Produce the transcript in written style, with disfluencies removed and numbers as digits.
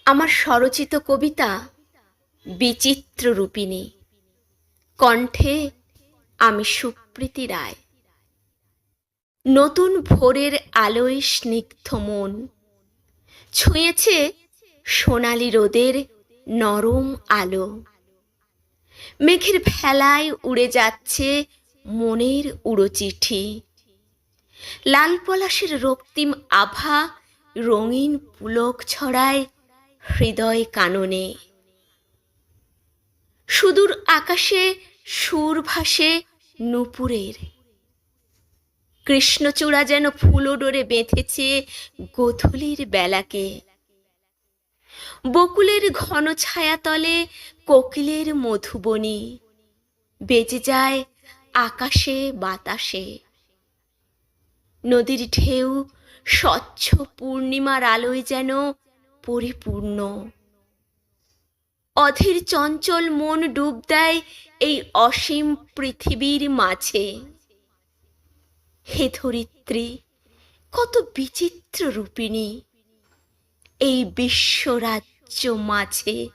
আমার স্বরচিত কবিতা বিচিত্র রূপিণী। কণ্ঠে আমি সুপ্রীতি রায়। নতুন ভোরের আলোয় স্নিগ্ধ মন ছুঁয়েছে সোনালি রোদের নরম আলো। মেঘের ভেলায় উড়ে যাচ্ছে মনের উড়ো চিঠি। লাল পলাশের রক্তিম আভা রঙিন পুলক ছড়ায় হৃদয় কাননে। সুদূর আকাশে সুর ভাসে নূপুরের। কৃষ্ণচূড়া যেন ফুলডোরে বেঁধেছে গোধূলির বেলাকে। বকুলের ঘন ছায়াতলে কোকিলের মধুবনী বেজে যায় আকাশে বাতাসে। নদীর ঢেউ স্বচ্ছ পূর্ণিমার আলোয় যেন পরিপূর্ণ। অধীর চঞ্চল মন ডুব দেয় এই অসীম পৃথিবীর মাঝে। হে ধরিত্রী, কত বিচিত্র রূপিণী এই বিশ্বরাজ্য মাঝে।